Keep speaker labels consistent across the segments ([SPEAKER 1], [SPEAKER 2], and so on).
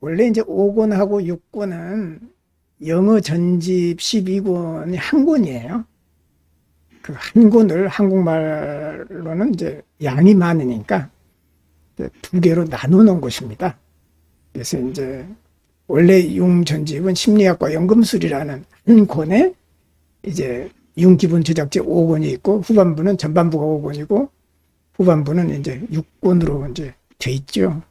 [SPEAKER 1] 원래 이제 5권하고 6권은 영어 전집 12권이 한 권이에요. 그 한 권을 한국말로는 이제 양이 많으니까 이제 두 개로 나누어 놓은 것입니다. 그래서 이제 원래 융 전집은 심리학과 연금술이라는 한 권에 이제 융 기본 조작제 5권이 있고 후반부는 전반부가 5권이고 후반부는 이제 6권으로 이제 돼 있죠.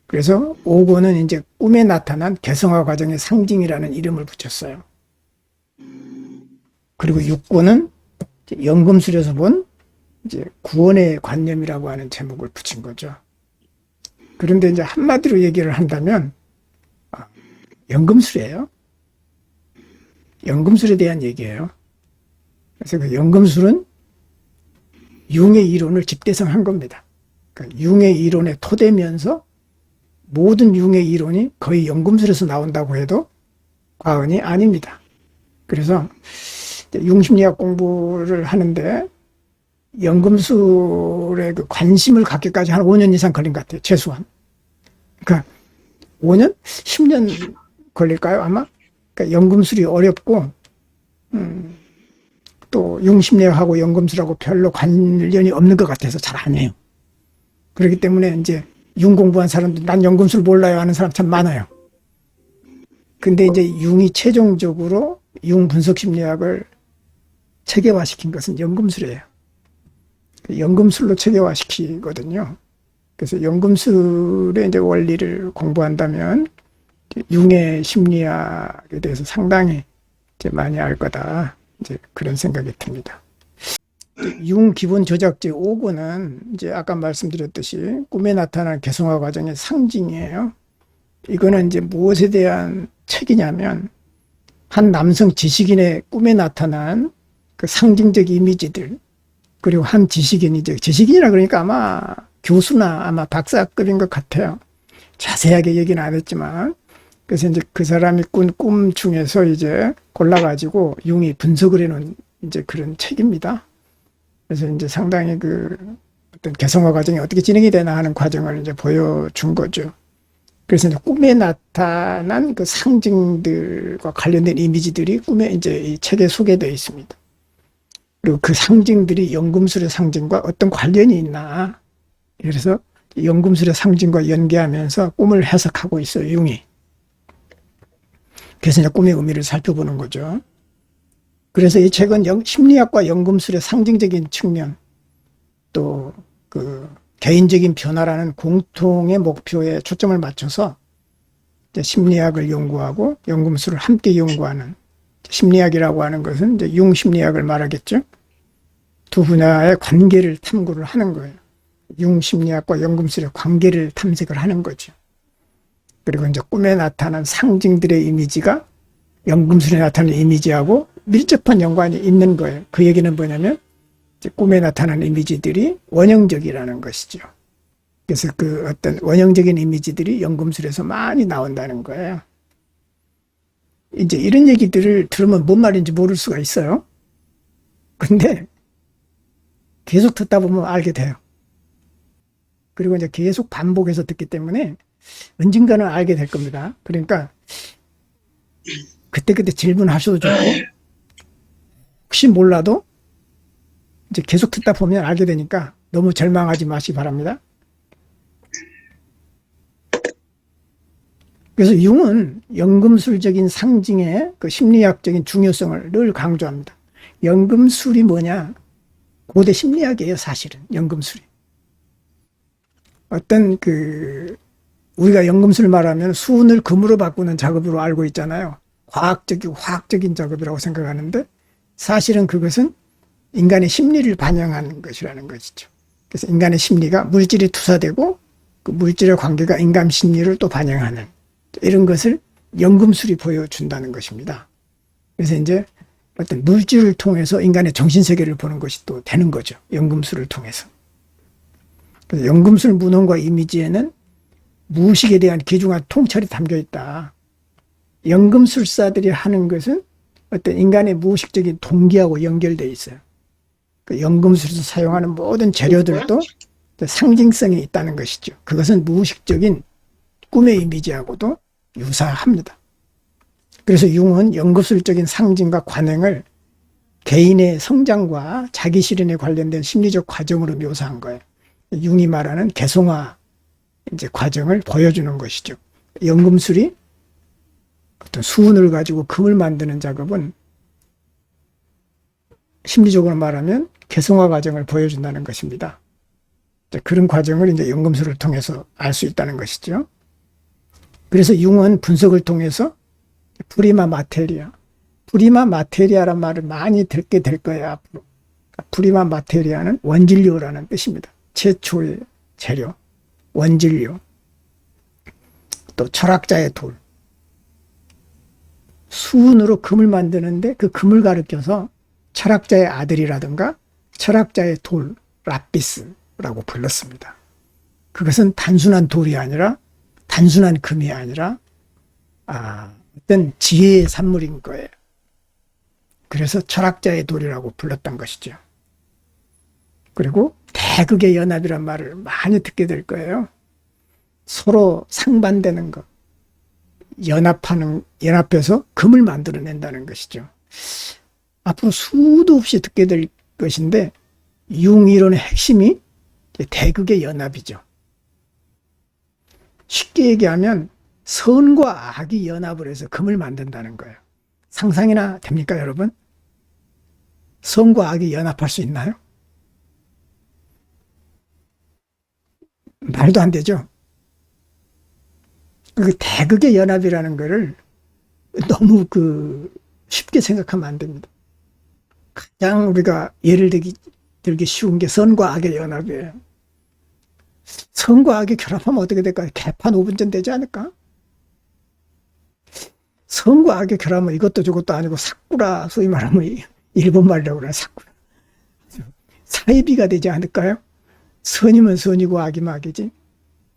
[SPEAKER 1] 그래서 5권은 이제 꿈에 나타난 개성화 과정의 상징이라는 이름을 붙였어요. 그리고 6권은 연금술에서 본 이제 구원의 관념이라고 하는 제목을 붙인 거죠. 그런데 이제 한마디로 얘기를 한다면 연금술이에요. 연금술에 대한 얘기예요. 그래서 그 연금술은 융의 이론을 집대성한 겁니다. 그러니까 융의 이론에 토대면서 모든 융의 이론이 거의 연금술에서 나온다고 해도 과언이 아닙니다. 그래서 융심리학 공부를 하는데 연금술에 그 관심을 갖기까지 한 5년 이상 걸린 것 같아요. 최소한. 그러니까 5년? 10년 걸릴까요? 아마? 그러니까 연금술이 어렵고 또 융심리학하고 연금술하고 별로 관련이 없는 것 같아서 잘 안 해요. 그렇기 때문에 이제 융 공부한 사람들, 난 연금술 몰라요 하는 사람 참 많아요. 근데 이제 융이 최종적으로 융 분석 심리학을 체계화시킨 것은 연금술이에요. 연금술로 체계화시키거든요. 그래서 연금술의 이제 원리를 공부한다면 융의 심리학에 대해서 상당히 이제 많이 알 거다. 이제 그런 생각이 듭니다. 융 기본 조작제 5권은 이제 아까 말씀드렸듯이 꿈에 나타나는 개성화 과정의 상징이에요. 이거는 이제 무엇에 대한 책이냐면 한 남성 지식인의 꿈에 나타난 그 상징적 이미지들, 그리고 한 지식인이 이제 지식인이라 그러니까 아마 교수나 아마 박사급인 것 같아요. 자세하게 얘기는 안 했지만, 그래서 이제 그 사람이 꾼 꿈 중에서 이제 골라가지고 융이 분석을 해놓은 이제 그런 책입니다. 그래서 이제 상당히 그 어떤 개성화 과정이 어떻게 진행이 되나 하는 과정을 이제 보여준 거죠. 그래서 이제 꿈에 나타난 그 상징들과 관련된 이미지들이 꿈에 이제 이 책에 소개되어 있습니다. 그리고 그 상징들이 연금술의 상징과 어떤 관련이 있나. 그래서 연금술의 상징과 연계하면서 꿈을 해석하고 있어요, 융이. 그래서 이제 꿈의 의미를 살펴보는 거죠. 그래서 이 책은 심리학과 연금술의 상징적인 측면, 또 그 개인적인 변화라는 공통의 목표에 초점을 맞춰서 이제 심리학을 연구하고 연금술을 함께 연구하는, 심리학이라고 하는 것은 이제 융 심리학을 말하겠죠. 두 분야의 관계를 탐구를 하는 거예요. 융 심리학과 연금술의 관계를 탐색을 하는 거죠. 그리고 이제 꿈에 나타난 상징들의 이미지가 연금술에 나타나는 이미지하고 밀접한 연관이 있는 거예요. 그 얘기는 뭐냐면 이제 꿈에 나타나는 이미지들이 원형적이라는 것이죠. 그래서 그 어떤 원형적인 이미지들이 연금술에서 많이 나온다는 거예요. 이제 이런 얘기들을 들으면 뭔 말인지 모를 수가 있어요. 근데 계속 듣다 보면 알게 돼요. 그리고 이제 계속 반복해서 듣기 때문에 언젠가는 알게 될 겁니다. 그러니까 그때그때 질문하셔도 좋고, 혹시 몰라도 이제 계속 듣다 보면 알게 되니까 너무 절망하지 마시기 바랍니다. 그래서 융은 연금술적인 상징의 그 심리학적인 중요성을 늘 강조합니다. 연금술이 뭐냐? 고대 심리학이에요, 사실은. 연금술이. 어떤 우리가 연금술 말하면 수은을 금으로 바꾸는 작업으로 알고 있잖아요. 화학적인 작업이라고 생각하는데 사실은 그것은 인간의 심리를 반영하는 것이라는 것이죠. 그래서 인간의 심리가 물질이 투사되고 그 물질의 관계가 인간 심리를 또 반영하는 이런 것을 연금술이 보여준다는 것입니다. 그래서 이제 어떤 물질을 통해서 인간의 정신세계를 보는 것이 또 되는 거죠. 연금술을 통해서. 그래서 연금술 문헌과 이미지에는 무의식에 대한 귀중한 통찰이 담겨 있다. 연금술사들이 하는 것은 어떤 인간의 무의식적인 동기하고 연결되어 있어요. 그 연금술에서 사용하는 모든 재료들도 상징성이 있다는 것이죠. 그것은 무의식적인 꿈의 이미지하고도 유사합니다. 그래서 융은 연구술적인 상징과 관행을 개인의 성장과 자기 실현에 관련된 심리적 과정으로 묘사한 거예요. 융이 말하는 개성화 이제 과정을 보여주는 것이죠. 연금술이 어떤 수은을 가지고 금을 만드는 작업은 심리적으로 말하면 개성화 과정을 보여준다는 것입니다. 그런 과정을 이제 연금술을 통해서 알 수 있다는 것이죠. 그래서 융은 분석을 통해서 프리마 마테리아, 프리마 마테리아란 말을 많이 듣게 될 거예요, 앞으로. 프리마 마테리아는 원진료라는 뜻입니다. 최초의 재료, 원진료. 또 철학자의 돌. 수은으로 금을 만드는데 그 금을 가리켜서 철학자의 아들이라든가 철학자의 돌, 라피스라고 불렀습니다. 그것은 단순한 돌이 아니라, 단순한 금이 아니라 어떤 지혜의 산물인 거예요. 그래서 철학자의 돌이라고 불렀던 것이죠. 그리고 대극의 연합이란 말을 많이 듣게 될 거예요. 서로 상반되는 것, 연합해서 금을 만들어낸다는 것이죠. 앞으로 수도 없이 듣게 될 것인데, 융이론의 핵심이 대극의 연합이죠. 쉽게 얘기하면 선과 악이 연합을 해서 금을 만든다는 거예요. 상상이나 됩니까, 여러분? 선과 악이 연합할 수 있나요? 말도 안 되죠. 그 대극의 연합이라는 거를 너무 쉽게 생각하면 안 됩니다. 가장 우리가 예를 들기 쉬운 게 선과 악의 연합이에요. 선과 악이 결합하면 어떻게 될까요? 개판 5분전 되지 않을까? 선과 악의 결합은 이것도 저것도 아니고 사쿠라, 소위 말하면 일본말이라고 그러나 사쿠라. 사이비가 되지 않을까요? 선이면 선이고 악이면 악이지.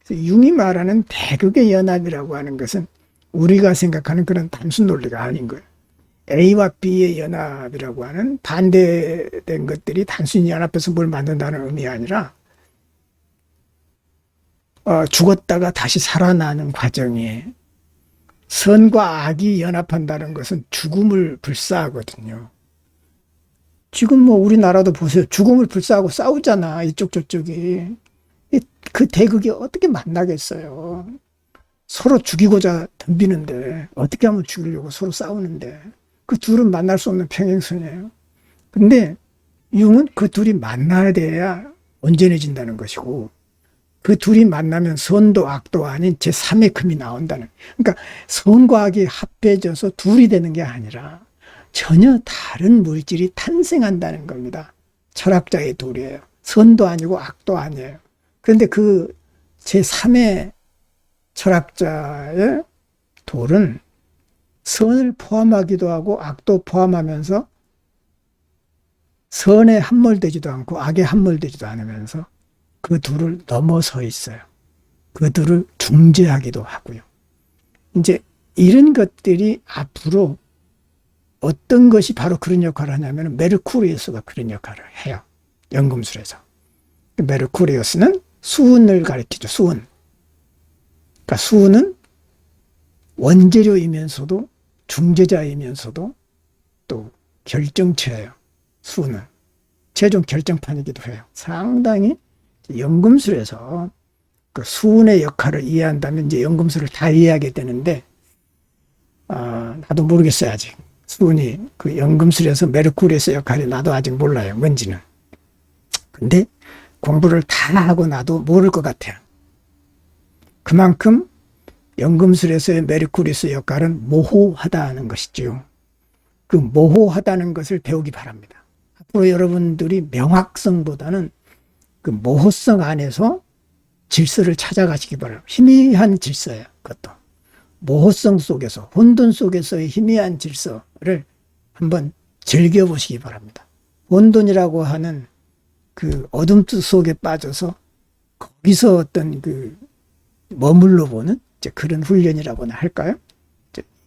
[SPEAKER 1] 그래서 융이 말하는 대극의 연합이라고 하는 것은 우리가 생각하는 그런 단순 논리가 아닌 거예요. A와 B의 연합이라고 하는 반대된 것들이 단순히 연합해서 뭘 만든다는 의미가 아니라 죽었다가 다시 살아나는 과정이에요. 선과 악이 연합한다는 것은 죽음을 불사하거든요. 지금 우리나라도 보세요. 죽음을 불사하고 싸우잖아. 이쪽 저쪽이. 그 대극이 어떻게 만나겠어요. 서로 죽이고자 덤비는데 어떻게 하면 죽이려고 서로 싸우는데 그 둘은 만날 수 없는 평행선이에요. 근데 융은 그 둘이 만나야 돼야 온전해진다는 것이고, 그 둘이 만나면 선도 악도 아닌 제3의 금이 나온다는. 그러니까 선과 악이 합해져서 둘이 되는 게 아니라 전혀 다른 물질이 탄생한다는 겁니다. 철학자의 돌이에요. 선도 아니고 악도 아니에요. 그런데 그 제3의 철학자의 돌은 선을 포함하기도 하고 악도 포함하면서 선에 함몰되지도 않고 악에 함몰되지도 않으면서 그 둘을 넘어서 있어요. 그 둘을 중재하기도 하고요. 이제 이런 것들이 앞으로 어떤 것이 바로 그런 역할을 하냐면 메르쿠리우스가 그런 역할을 해요. 연금술에서. 메르쿠리우스는 수은을 가리키죠. 수은. 그러니까 수은은 원재료이면서도 중재자이면서도 또 결정체예요. 수은은. 최종 결정판이기도 해요. 상당히 연금술에서 그 수은의 역할을 이해한다면 이제 연금술을 다 이해하게 되는데, 나도 모르겠어요, 아직. 수은이 그 연금술에서 메르쿠리우스 역할이 나도 아직 몰라요, 뭔지는. 근데 공부를 다 하고 나도 모를 것 같아요. 그만큼 연금술에서의 메르쿠리우스 역할은 모호하다는 것이죠. 그 모호하다는 것을 배우기 바랍니다. 앞으로 여러분들이 명확성보다는 그 모호성 안에서 질서를 찾아가시기 바랍니다. 희미한 질서예요, 그것도. 모호성 속에서, 혼돈 속에서의 희미한 질서를 한번 즐겨보시기 바랍니다. 혼돈이라고 하는 그 어둠 속에 빠져서 거기서 어떤 그 머물러 보는 이제 그런 훈련이라고나 할까요?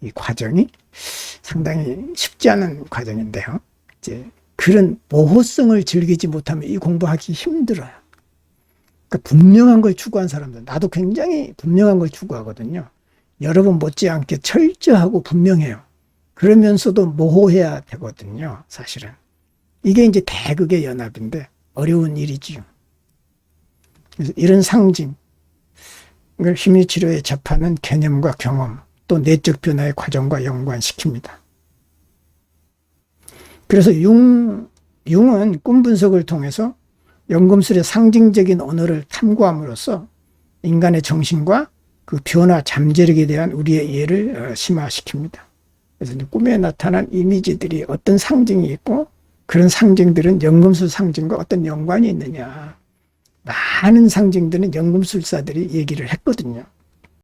[SPEAKER 1] 이 과정이 상당히 쉽지 않은 과정인데요. 이제 그런 모호성을 즐기지 못하면 이 공부하기 힘들어요. 그러니까 분명한 걸 추구한 사람들, 나도 굉장히 분명한 걸 추구하거든요. 여러분 못지않게 철저하고 분명해요. 그러면서도 모호해야 되거든요, 사실은. 이게 이제 대극의 연합인데 어려운 일이지요. 그래서 이런 상징, 이걸 심리치료에 접하는 개념과 경험, 또 내적 변화의 과정과 연관시킵니다. 그래서 융은 꿈 분석을 통해서 연금술의 상징적인 언어를 탐구함으로써 인간의 정신과 그 변화 잠재력에 대한 우리의 이해를 심화시킵니다. 그래서 꿈에 나타난 이미지들이 어떤 상징이 있고 그런 상징들은 연금술 상징과 어떤 연관이 있느냐. 많은 상징들은 연금술사들이 얘기를 했거든요.